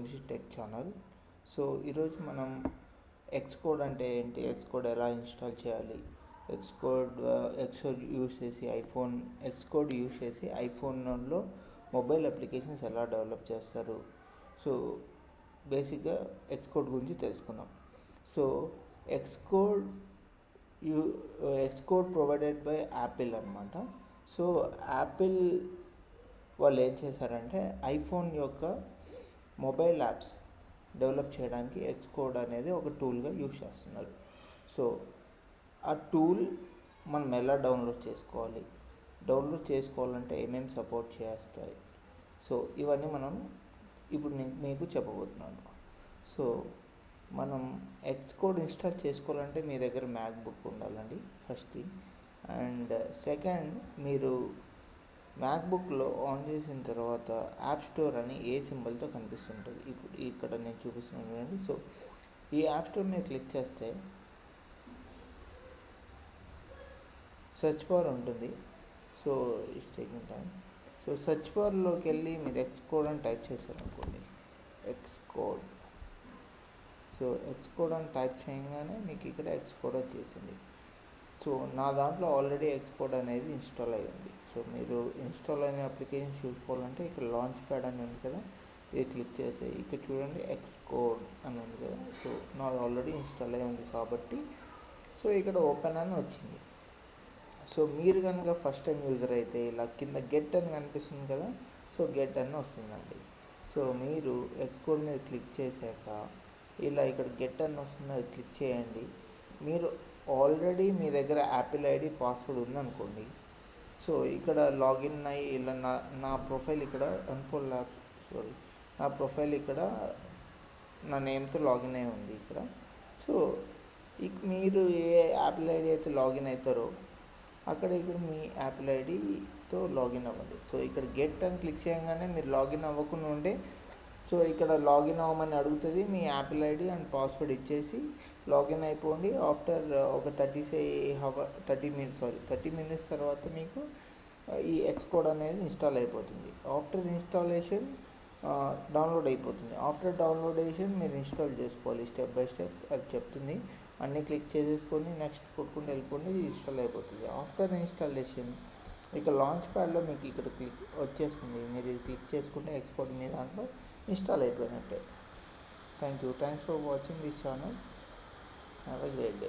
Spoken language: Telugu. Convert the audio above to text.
Vamsi tech channel. సో ఈరోజు మనం ఎక్స్కోడ్ అంటే ఏంటి, ఎక్స్కోడ్ ఎలా ఇన్స్టాల్ చేయాలి, ఎక్స్కోడ్ యూస్ చేసి ఐఫోన్లో మొబైల్ అప్లికేషన్స్ ఎలా డెవలప్ చేస్తారు. సో బేసిక్గా ఎక్స్కోడ్ గురించి తెలుసుకుందాం. So Xcode provided by Apple అనమాట. సో యాపిల్ వాళ్ళు ఏం చేశారంటే ఐఫోన్ యొక్క మొబైల్ యాప్స్ డెవలప్ చేయడానికి ఎక్స్కోడ్ అనేది ఒక టూల్గా యూజ్ చేస్తున్నారు. సో ఆ టూల్ మనం ఎలా డౌన్లోడ్ చేసుకోవాలంటే ఏమేమి సపోర్ట్ చేస్తాయి, సో ఇవన్నీ మనం ఇప్పుడు నేను మీకు చెప్పబోతున్నాను. సో మనం ఎక్స్కోడ్ ఇన్స్టాల్ చేసుకోవాలంటే మీ దగ్గర మ్యాక్బుక్ ఉండాలండి ఫస్ట్ థింగ్. అండ్ సెకండ్, మీరు మ్యాక్బుక్లో ఆన్ చేసిన తర్వాత యాప్ స్టోర్ అని ఏ సింబల్తో కనిపిస్తుంటుంది, ఇప్పుడు ఇక్కడ నేను చూపిస్తున్నాను చూడండి. సో ఈ యాప్ స్టోర్ మీద క్లిక్ చేస్తే సెర్చ్ బార్ ఉంటుంది. So it's taking time. So search బార్లోకి వెళ్ళి మీరు ఎక్స్కోడ్ అని టైప్ చేశారనుకోండి, ఎక్స్కోడ్ అని టైప్ చేయగానే మీకు ఇక్కడ ఎక్స్కోడ్ వచ్చేసింది. సో నా దాంట్లో ఆల్రెడీ ఎక్స్కోడ్ అనేది ఇన్స్టాల్ అయ్యింది. సో మీరు ఇన్స్టాల్ అయిన అప్లికేషన్ చూసుకోవాలంటే ఇక్కడ లాంచ్ ప్యాడ్ అని ఉంది కదా, ఇది క్లిక్ చేసి ఇక్కడ చూడండి ఎక్స్కోడ్ అని ఉంది కదా. సో నాది ఆల్రెడీ ఇన్స్టాల్ అయ్యి ఉంది కాబట్టి సో ఇక్కడ ఓపెన్ అని వచ్చింది. సో మీరు కనుక ఫస్ట్ టైం యూజర్ అయితే ఇలా కింద గెట్ అని కనిపిస్తుంది కదా, సో గెట్ అని వస్తుందండి. సో మీరు ఎక్స్కోడ్ మీద క్లిక్ చేశాక ఇలా ఇక్కడ గెట్ అని వస్తుంది, అది క్లిక్ చేయండి. మీరు ఆల్రెడీ మీ దగ్గర యాపిల్ ఐడి పాస్వర్డ్ ఉందనుకోండి, సో ఇక్కడ లాగిన్ అయ్యి ఇలా నా ప్రొఫైల్ ఇక్కడ నా నేమ్తో లాగిన్ అయి ఉంది ఇక్కడ. సో మీరు ఏ యాపిల్ ఐడి అయితే లాగిన్ అవుతారో ఇక్కడ మీ యాపిల్ ఐడితో లాగిన్ అవ్వండి. సో ఇక్కడ గెట్ అని క్లిక్ చేయగానే మీరు లాగిన్ అవ్వకుండా ఉంటే సో ఇక్కడ లాగిన్ అవ్వమని అడుగుతుంది. మీ యాపిల్ ఐడి అండ్ పాస్వర్డ్ ఇచ్చేసి లాగిన్ అయిపోండి. ఆఫ్టర్ ఒక 30 మినిట్స్ తర్వాత మీకు ఈ ఎక్స్కోడ్ అనేది ఇన్స్టాల్ అయిపోతుంది. ఆఫ్టర్ ఇన్స్టాలేషన్ డౌన్లోడ్ అయిపోతుంది. ఆఫ్టర్ డౌన్లోడేషన్ మీరు ఇన్స్టాల్ చేసుకోవాలి స్టెప్ బై స్టెప్, అది చెప్తుంది. అన్నీ క్లిక్ చేసేసుకొని నెక్స్ట్ కొట్టుకుంటూ వెళ్ళిపోండి, ఇన్స్టాల్ అయిపోతుంది. ఆఫ్టర్ ఇన్స్టాలేషన్ ఇక లాంచ్ ప్యాడ్లో మీకు ఇక్కడ క్లిక్ వచ్చేస్తుంది. మీరు ఇది క్లిక్ చేసుకుంటే ఎక్స్కోడ్ మీ దాంట్లో ఇన్స్టాల్ అయిపోయినట్టే. Thanks for watching this channel. Have a great day.